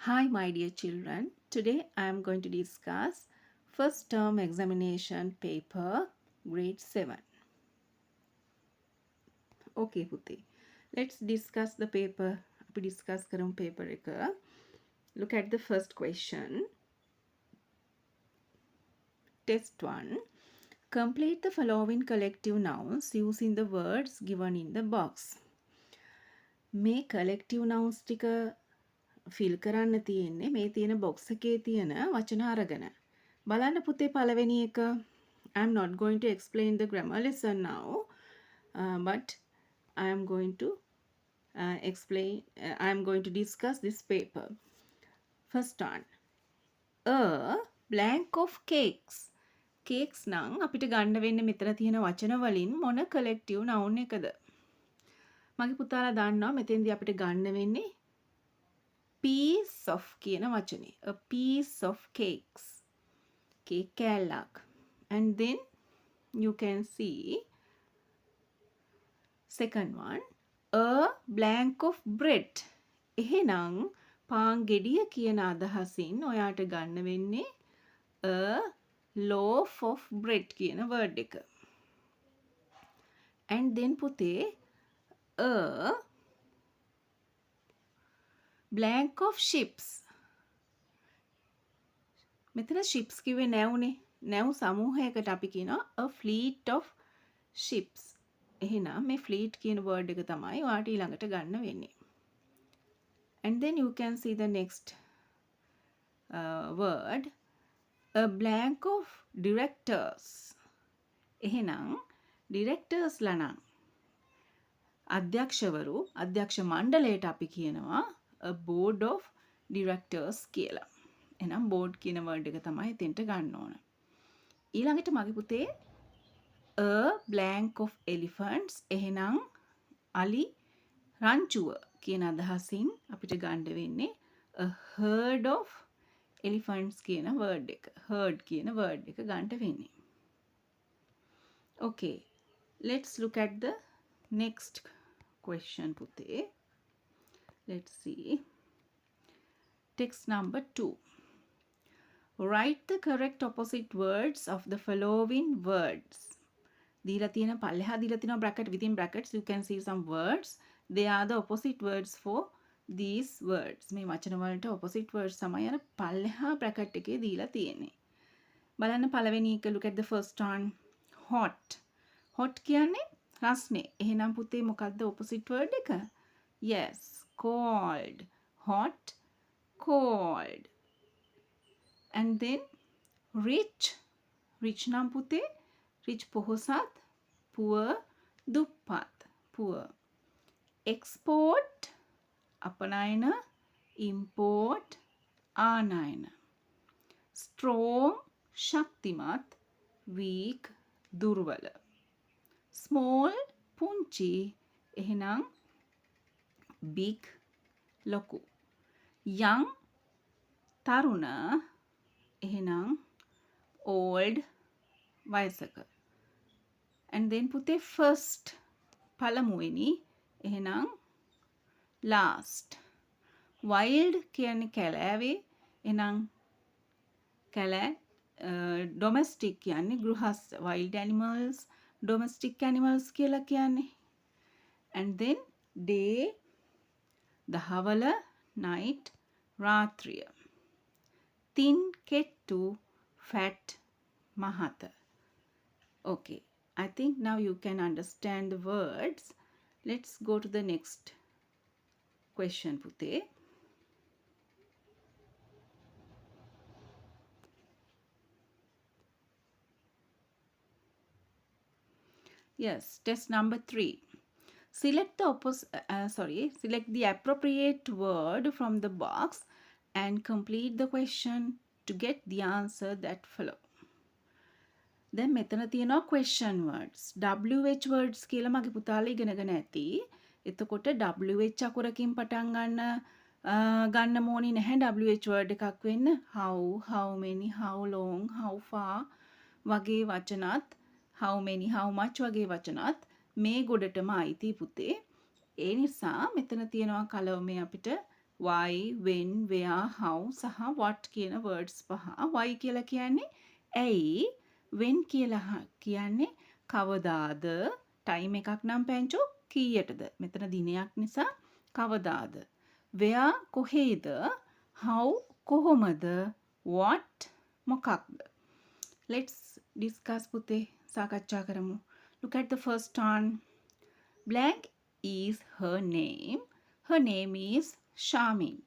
Hi, my dear children. Today I am going to discuss first term examination paper, grade 7. Okay, Puti. Let's discuss the paper. අපි discuss කරමු paper එක. Look at the first question. Test 1. Complete the following collective nouns using the words given in the box. මේ collective nouns ටික feel කරන්න තියෙන්නේ මේ තියෙන box එකේ තියෙන වචන අරගෙන. බලන්න පුතේ පළවෙනි එක. I'm not going to explain the grammar lesson now, but I am going to I am going to discuss this paper. First one. A blank of cakes. Cakes නම් අපිට ගන්න වෙන්නේ මෙතන තියෙන වචන වලින් මොන collective noun එකද? මගේ පුතාලා දන්නවා මෙතෙන්දී අපිට ගන්න වෙන්නේ piece of කියන වචනේ. A piece of cakes. Cake කෑල්ලක්. And then you can see second one. A blank of bread. එහෙනම් පාන් ගෙඩිය කියන අදහසින් ඔයාට ගන්න වෙන්නේ a loaf of bread කියන word එක. And then පුතේ a blank of ships. මෙතන ships කිව්වේ නැවුනේ. නැව් සමූහයකට අපි කියනවා a fleet of ships. එහෙනම් මේ fleet කියන word එක තමයි ඔයාට ඊළඟට ගන්න වෙන්නේ. And then you can see the next word, a blank of directors. එහෙනම් directors ලා නම් අධ්‍යක්ෂවරු අධ්‍යක්ෂ මණ්ඩලයට අපි කියනවා a board of directors කියලා. එහෙනම් board කියන word එක තමයි එතෙන්ට ගන්න ඕන. ඊළඟට මගේ පුතේ a blank of elephants. එහෙනම් අලි රංචුව කියන අදහසින් අපිට ගන්න වෙන්නේ a herd of elephants කියන word එක. herd කියන word එක ගන්න වෙන්නේ. Okay, let's look at the next question පුතේ. Let's see. Text number 2. Write the correct opposite words of the following words. දීලා තියෙන පල්ලෙහා දීලා තියෙන bracket, within brackets you can see some words. They are the opposite words for these words. මේ වචන වලට opposite words තමයි අර පල්ලෙහා bracket එකේ දීලා තියෙන්නේ. බලන්න පළවෙනි එක. Look at the first one. Hot. Hot කියන්නේ රස්නේ. එහෙනම් පුතේ මොකක්ද opposite word එක? Yes, cold. Hot, cold. And then rich. Rich නම් පුතේ rich පොහොසත්, poor දුප්පත්. poor. Export අපනයන, import ආනයන. Strong ශක්තිමත්, weak දුර්වල. Small පුංචි, එහෙනම් big ලොකු. Young තරුණ, එහෙනම් old වයසක. And then පුතේ first පළමුවෙනි, එහෙනම් last. wild කියන්නේ කැලෑවේ, එහෙනම් කැලෑ domestic කියන්නේ ගෘහස්ත. wild animals, domestic animals කියලා කියන්නේ. And then day දහවල, night රාත්‍රිය. thin කෙට්ටු, fat මහත. Okay, I think now you can understand the words. Let's go to the next question පුතේ. Yes, test number 3. Select the appropriate word from the box and complete the question to get the answer that follow. දැන් මෙතන තියෙනවා question words. WH words කියලා මගේ පුතාලා ඉගෙනගෙන ඇති. එතකොට WH අකුරකින් පටන් ගන්න ඕනේ නැහැ WH word එකක් වෙන්න. how, how many, how long, how far වගේ වචනත්, how many, how much වගේ වචනත් මේ ගොඩටම අයිති පුතේ. ඒ නිසා මෙතන තියෙනවා කලවමේ අපිට why, when, where, how සහ what කියන words පහ. why කියලා කියන්නේ ඇයි, when කියලා කියන්නේ කවදාද, time එකක් නම් පැංචෝ කීයටද. මෙතන දිනයක් නිසා කවදාද. where කොහේද, how කොහොමද, what මොකක්ද. let's discuss පුතේ සාකච්ඡා කරමු. look at the first one. blank is her name. Her name is Shamin.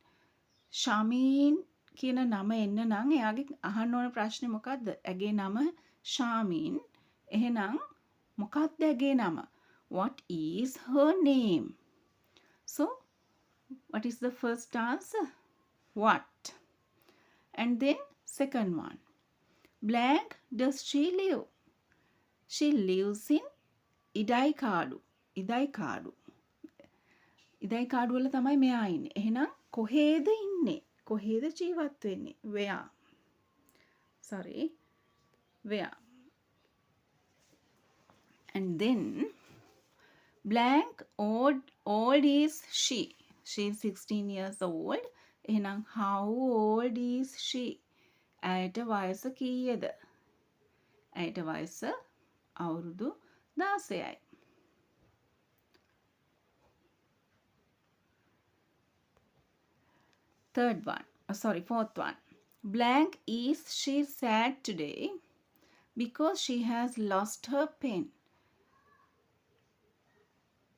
Shamin කියන නම එන්න නම් එයාගේ අහන්න ඕන ප්‍රශ්නේ මොකද්ද? ඇගේ නම Shamin. එහෙනම් මොකක්ද ඇගේ නම? What is her name? So, what is the first answer? What? And then second one. Blank does she live? She lives in ඉඩයිකාඩු. ඉඩයිකාඩු. ඉඩයිකාඩු වල තමයි මෙයා ඉන්නේ. එහෙනම් කොහේද ඉන්නේ? කොහේද ජීවත් වෙන්නේ? where? Sorry. where? And then blank old is she. She is 16 years old. එහෙනම් how old is she? ඇයට වයස කීයද? ඇයට වයස අවුරුදු 16යි. Fourth one. Blank is she sad today because she has lost her pen.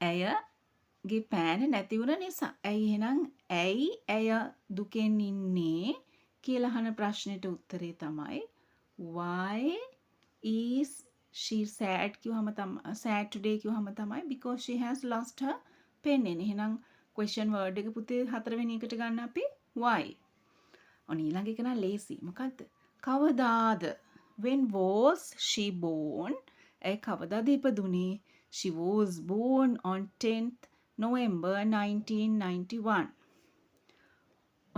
ඇයගේ පෑන නැති වුණ නිසා. ඇයි එහෙනම් ඇයි ඇය දුකෙන් ඉන්නේ කියලා අහන ප්‍රශ්නෙට උත්තරේ තමයි why is she sad කිව්වම තමයි sad today කිව්වම තමයි because she has lost her pen. එහෙනම් question word එක පුතේ හතරවෙනි එකට ගන්න අපි why. ඔන්න ඊළඟ එක නම් ලේසි. මොකද්ද? කවදාද? when was she born? ඇයි කවදාද ඉපදුනේ? she was born on 10th November 1991.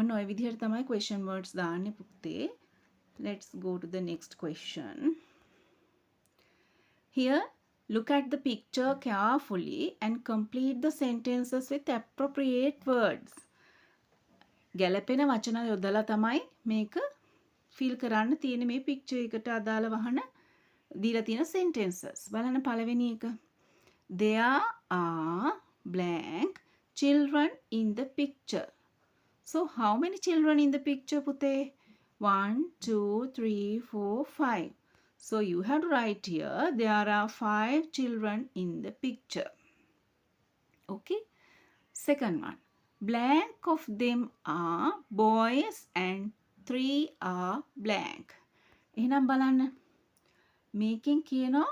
ඔන්න ඔය විදිහට තමයි question words දාන්නේ පුතේ. Let's go to the next question. Here, look at the picture carefully and complete the sentences with appropriate words. ගැලපෙන වචන යොදලා තමයි මේක ෆිල් කරන්න තියෙන මේ පික්චර් එකට අදාළ වහන දීලා තියෙන sentences. බලන්න පළවෙනි එක. There are blank children in the picture. So how many children in the picture පුතේ? 1, 2, 3, 4, 5. So you have to write here there are 5 children in the picture. Okay. Second one. Blank of them are boys and 3 are blank. එහෙනම් බලන්න. මේකෙන් කියනවා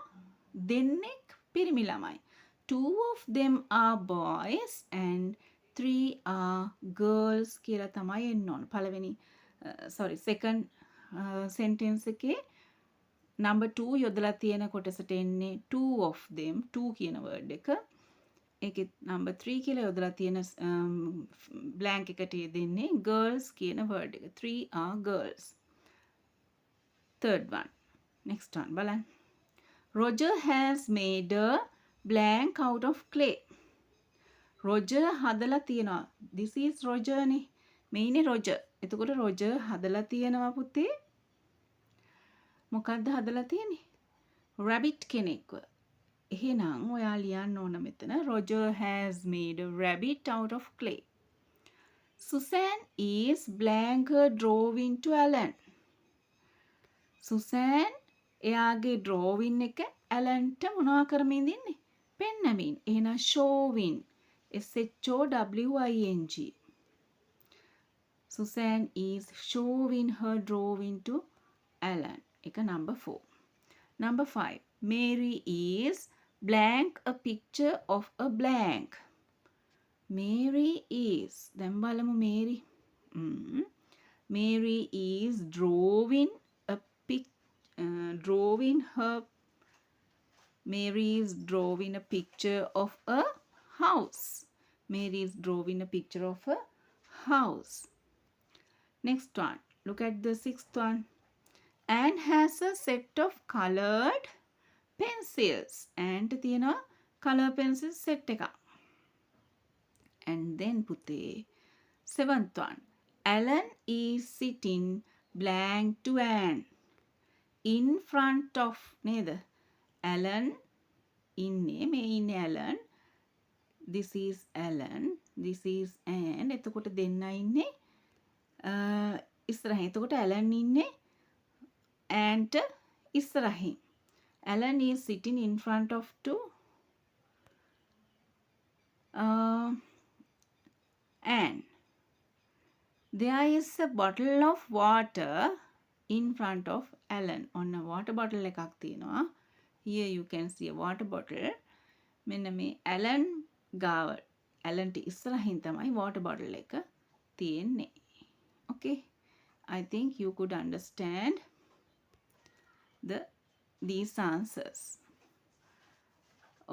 දෙන්නෙක් පිරිමි ළමයි. 2 of them are boys and 3 are girls කියලා තමයි එන්න ඕන. පළවෙනි second sentence එකේ number 2 යොදලා තියෙන කොටසට එන්නේ 2 of them 2 කියන word එක. ඒකේ number 3 කියලා යොදලා තියෙන blank එකට දෙන්නේ girls කියන word එක. 3 are girls. Third one. Next one බලන්න. Roger has made a blank out of clay. Roger හදලා තියනවා. This is Roger නේ. මේනේ Roger. එතකොට Roger හදලා තියනවා පුතේ. මොකක්ද හදලා තියෙන්නේ? rabbit කෙනෙක්ව. එහෙනම් ඔයා ලියන්න ඕන මෙතන Roger has made a rabbit out of clay. Susan is blank her drawing to Alan. Susan එයාගේ drawing එක ඇලන්ට මොනවා කරමින් ඉන්නේ? පෙන්නමින්. එහෙනම් showing. SHOWING. Susan is showing her drawing to Alan. එක number 4. Number 5. Mary is blank a picture of a blank. Mary is. දැන් බලමු Mary. Mary is drawing Mary is drawing a picture of a house. Mary is drawing a picture of a house. Next one. Look at the sixth one. Anne has a set of colored pencils. And තියෙනවා color pencil set එකක්. And then පුතේ Seventh one. Alan is sitting blank to Anne. In front of නේද? Alan ඉන්නේ මේ ඉන්නේ Alan. This is Alan. This is Anne. එතකොට දෙන්න ඉන්නේ ඉස්සරහින්. එතකොට Alan ඉන්නේ Anneට ඉස්සරහින්. Alan is sitting in front of two Anne. There is a bottle of water in front of Alan. On a water bottle එකක් තියෙනවා. Here you can see a water bottle. මෙන්න මේ Alan ගාව Alanට ඉස්සරහින් තමයි water bottle එක තියෙන්නේ. Okay. I think you could understand these answers.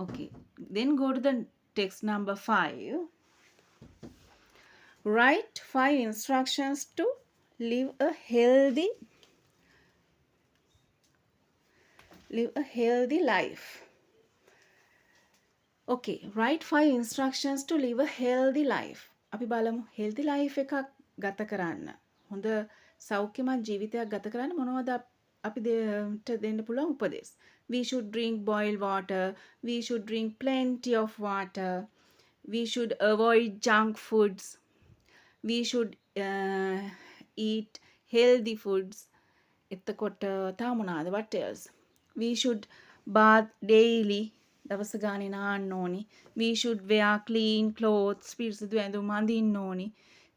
Okay. Then go to the text number 5. Write 5 instructions to live a healthy life. Okay, write 5 instructions to live a healthy life. අපි බලමු healthy life එකක් ගත කරන්න. හොඳ සෞඛ්‍යමත් ජීවිතයක් ගත කරන්න මොනවද අපි දෙන්න පුළුවන් උපදෙස්? We should drink boiled water. We should drink plenty of water. We should avoid junk foods. We should eat healthy foods. එතකොට තව මොනවාද? What else? We should bath daily. දවස ගානේ නාන්න ඕනි. We should wear clean clothes. පිරිසිදු ඇඳුම් අඳින්න ඕනි.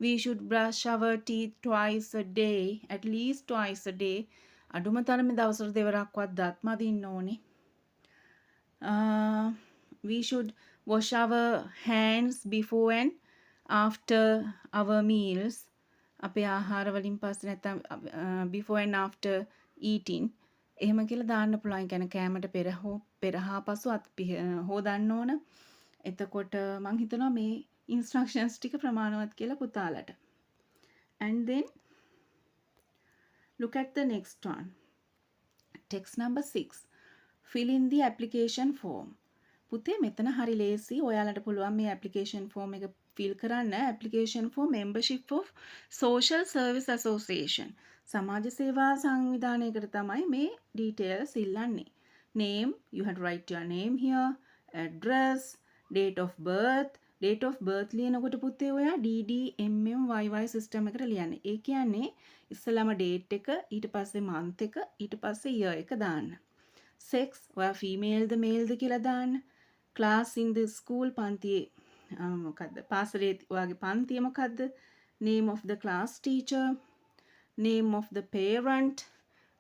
We should brush our teeth twice a day. At least twice a day. අඩුම තරමේ දවසට දෙවරක්වත් දත් මදින්න ඕනි. We should wash our hands before and after our meals. අපේ ආහාර වලින් පස්සේ නැත්නම් before and after eating. එහෙම කියලා දාන්න පුළුවන්. ඒ කියන්නේ කෑමට පෙර හා පසු අත් හොදන්න ඕන. එතකොට මම හිතනවා මේ instructions ටික ප්‍රමාණවත් කියලා පුතාලට. And then look at the next one. Text number 6. Fill in the application form. පුතේ මෙතන හරි ලේසි. ඔයාලට පුළුවන් මේ application form එක fill කරන්න. Application for membership of social service association. සමාජ සේවා සංවිධානයකට තමයි මේ details ඉල්ලන්නේ. Name, you have to write your name here. Address, date of birth. Date of birth ලියනකොට පුතේ ඔයා DDMMYY system එකට ලියන්නේ. ඒ කියන්නේ ඉස්සෙල්ලාම date එක, ඊට පස්සේ month එක, ඊට පස්සේ year එක දාන්න. Sex, ඔයා female ද male ද කියලා දාන්න. Class in the school පන්තියේ මොකද්ද? පාසලේ ඔයාගේ පන්තිය මොකද්ද? Name of the class teacher. Name of the parent.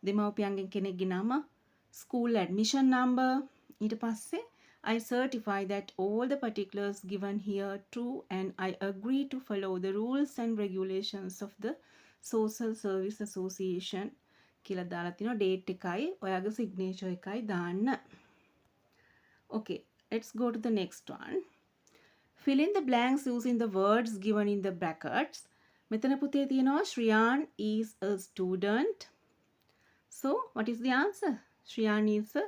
දෙමව්පියන්ගෙන් කෙනෙක්ගේ නම. School admission number. ඊට පස්සේ I certify that all the particulars given here true and I agree to follow the rules and regulations of the Social Service Association කියලා දාලා තිනවා. date එකයි ඔයාගේ signature එකයි දාන්න. Okay, let's go to the next one. Fill in the blanks using the words given in the brackets. මෙතන පුතේ තියෙනවා Shriyan is a student. So, what is the answer? Shriyan is a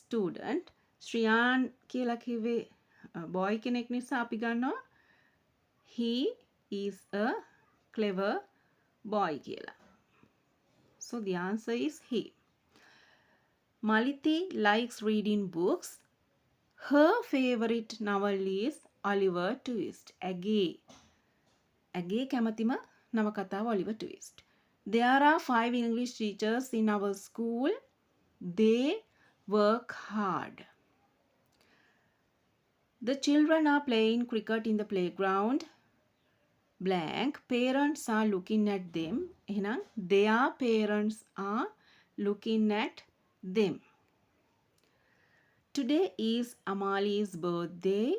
student. Shriyan කියලා කිව්වේ boy කෙනෙක් නිසා අපි ගන්නවා he is a clever boy කියලා. So, the answer is he. Maliti likes reading books. Her favorite novel is Oliver Twist. ඇගේ කැමතිම නවකතාව Oliver Twist. There are 5 English teachers in our school. They work hard. The children are playing cricket in the playground. Blank. Parents are looking at them. එහෙනම් their parents are looking at them. Today is Amali's birthday.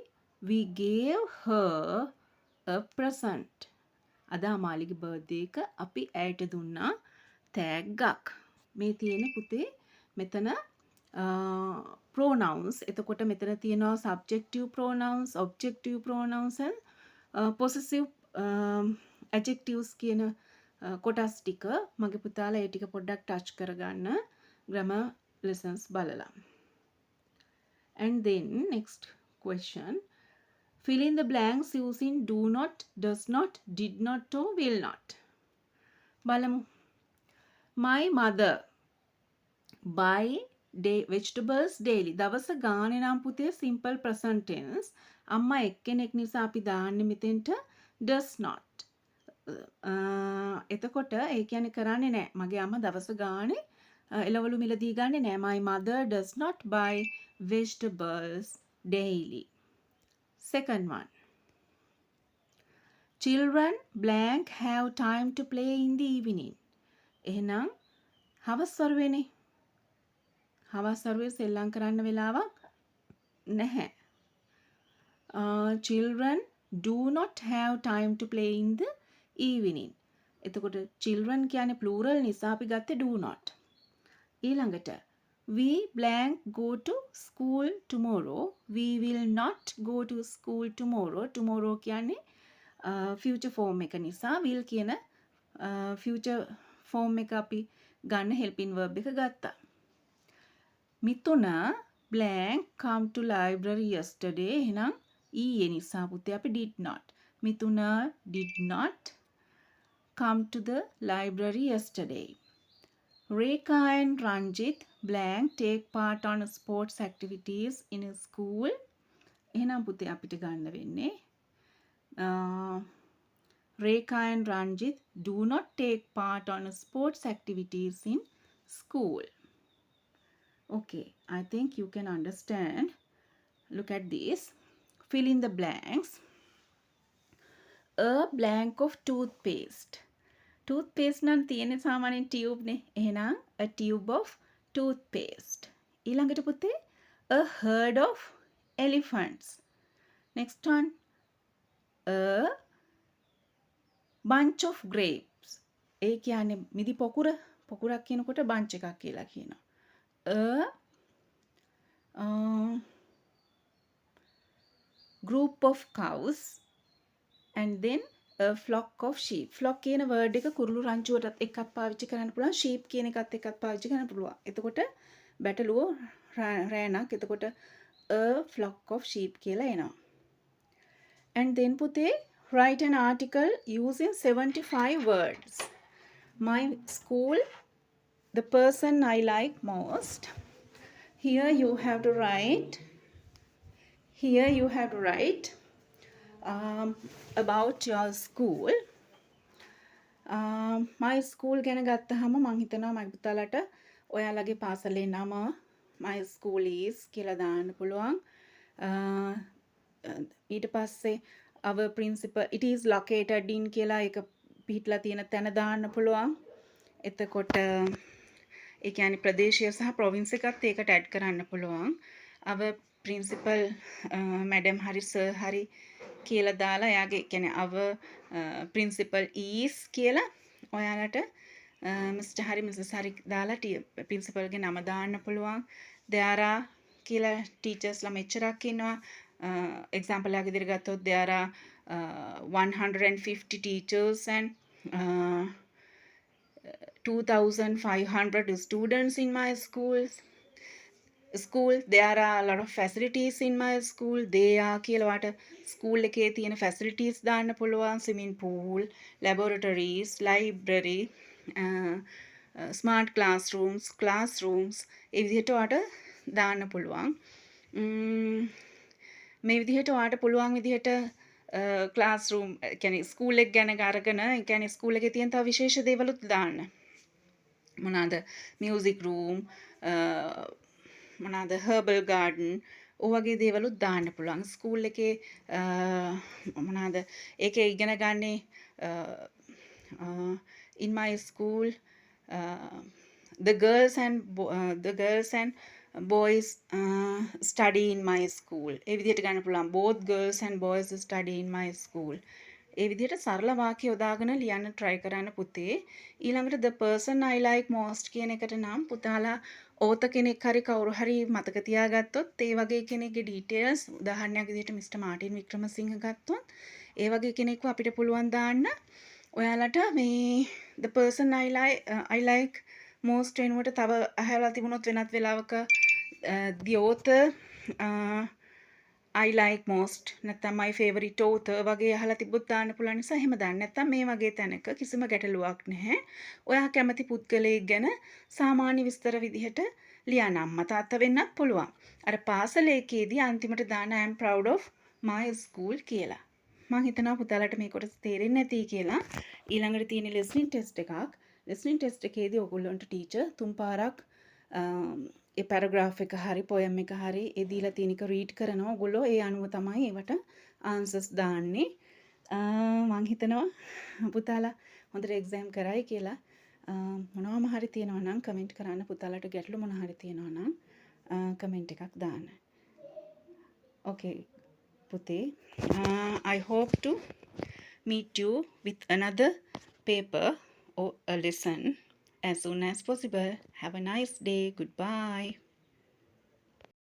We gave her a present. අද අමාලිගේ birthday එක අපි ඇයට දුන්නා තෑග්ගක්. මේ තියෙන පුතේ මෙතන pronouns. එතකොට මෙතන තියෙනවා subjective pronouns, objective pronouns and possessive adjectives කියන කොටස් ටික මගේ පුතාලා ඒ ටික පොඩ්ඩක් ටච් කරගන්න grammar lessons බලලා. And then next question. Fill in the blanks using do not, does not, did not or will not. බලමු. My mother buy vegetables daily. දවස ගානේ නම් පුතේ simple present tense. අම්මා එක්කෙනෙක් නිසා අපි දාන්නේ මෙතෙන්ට does not. එතකොට ඒ කියන්නේ කරන්නේ නැහැ. මගේ අම්මා දවස ගානේ එළවලු මිලදී ගන්නේ නැහැ. My mother does not buy vegetables daily. Second one. Children blank have time to play in the evening. එහෙනම් හවස් වරුවේනේ. හවස් වරුවේ සෙල්ලම් කරන්න වෙලාවක් නැහැ. Children do not have time to play in the evening. එතකොට children කියන්නේ plural නිසා අපි ගත්තේ do not. ඊළඟට we blank go to school tomorrow. We will not go to school tomorrow. Tomorrow කියන්නේ future form එක නිසා will කියන future form එක අපි ගන්න helping verb එක ගත්තා. මිතුන blank come to library yesterday. එහෙනම් ඊයේ නිසා පුතේ අපි did not. මිතුන did not come to the library yesterday. Rekha and Ranjit blank take part on sports activities in a school. එහෙනම් පුතේ අපිට ගන්න වෙන්නේ Rekha and Ranjit do not take part on sports activities in school. Okay, I think you can understand. Look at this. Fill in the blanks. A blank of toothpaste. Toothpaste නම් තියෙන්නේ සාමාන්‍යයෙන් tube නේ. එහෙනම් a tube of toothpaste. ඊළඟට පුතේ a herd of elephants. Next one. A bunch of grapes. ඒ කියන්නේ මිදි පොකුරක් කියනකොට bunch එකක් කියලා කියනවා. A group of cows and then a flock of sheep. Flock කියන word එක කුරුළු රංචුවටත් එකක් පාවිච්චි කරන්න පුළුවන්. sheep කියන එකත් එකක් පාවිච්චි කරන්න පුළුවන්. එතකොට බැටළුවෝ රෑනක්. එතකොට a flock of sheep කියලා එනවා. And then පුතේ write an article using 75 words. My school, the person I like most. Here you have to write about your school. My school ගැන ගත්තහම මම හිතනවා මගේ පුතාලට ඔයාලගේ පාසලේ නම my school is කියලා දාන්න පුළුවන්. ඊට පස්සේ our principal it is located in කියලා එක පිටලා තියෙන තැන දාන්න පුළුවන්. එතකොට ඒ කියන්නේ ප්‍රදේශය සහ province එකත් ඒකට add කරන්න පුළුවන්. our principal madam hari sir hari කියලා දාලා එයාගේ කියන්නේ our principal is කියලා ඔයාලට Mr. hari Mrs. hari දාලා principal ගේ නම දාන්න පුළුවන්. there are කියලා teachers ලා මෙච්චරක් ඉන්නවා. example එකක් විදිහට ගත්තොත් there are 150 teachers and 2,500 students in my school. There are a lot of facilities in my school. They are කියලා වට school එකේ තියෙන facilities දාන්න පුළුවන්. swimming pool, laboratories, library, smart classrooms. ඒ විදිහට වට දාන්න පුළුවන්. මේ විදිහට ඔයාලට පුළුවන් විදිහට classroom කියන්නේ ස්කූල් එක ගැන අරගෙන ඒ කියන්නේ ස්කූල් එකේ තියෙන තව විශේෂ දේවලුත් දාන්න. මොනවාද music room මොනවාද herbal garden ඔය වගේ දේවලුත් දාන්න පුළුවන්. ස්කූල් එකේ මොනවාද ඒකේ ඉගෙන ගන්නේ in my school the girls and boys study in my school. ඒ විදිහට ගන්න පුළුවන්. both girls and boys study in my school. ඒ විදිහට සරල වාක්‍ය යොදාගෙන ලියන්න try කරන්න පුතේ. ඊළඟට the person I like most කියන එකට නම් පුතාලා author කෙනෙක් හරි කවුරු හරි මතක තියාගත්තොත් ඒ වගේ කෙනෙක්ගේ details උදාහරණයක් විදිහට Mr. මාටින් වික්‍රමසිංහ ගත්තොත් ඒ වගේ කෙනෙක්ව අපිට පුළුවන් දාන්න ඔයාලට මේ the person I like most වෙනුවට තව අහලා තිබුණොත් වෙනත් වෙලාවක the author I like most නැත්නම් my favorite author වගේ අහලා තිබ්බොත් දාන්න පුළුවන් නිසා එහෙම දාන්න. නැත්නම් මේ වගේ තැනක කිසිම ගැටලුවක් නැහැ. ඔයා කැමති පුද්ගලයෙක් ගැන සාමාන්‍ය විස්තර විදිහට ලියන්න. අම්මා තාත්තා වෙන්නත් පුළුවන්. අර පාසල එකේදී අන්තිමට දාන්න I am proud of my school කියලා. මම හිතනවා පුතාලට මේ කොටස තේරෙන්නේ නැති කියලා. ඊළඟට තියෙන listening test එකක්. listening test එකේදී ඔයගොල්ලන්ට ටීචර් තුන් පාරක් ඒ පැරග්‍රාෆ් එක හරි පොයම් එක හරි ඒ දීලා තියෙන එක රීඩ් කරනවා. ඔයගොල්ලෝ ඒ අනුව තමයි ඒවට ආන්සර්ස් දාන්නේ. මං හිතනවා පුතාලා හොඳට එක්සෑම් කරයි කියලා. මොනවාම හරි තියෙනවා නම් කමෙන්ට් කරන්න. පුතාලට ගැටලු මොන හරි තියෙනවා නම් කමෙන්ට් එකක් දාන්න. Okay පුතේ. I hope to meet you with another paper or a lesson as soon as possible. Have a nice day. Goodbye.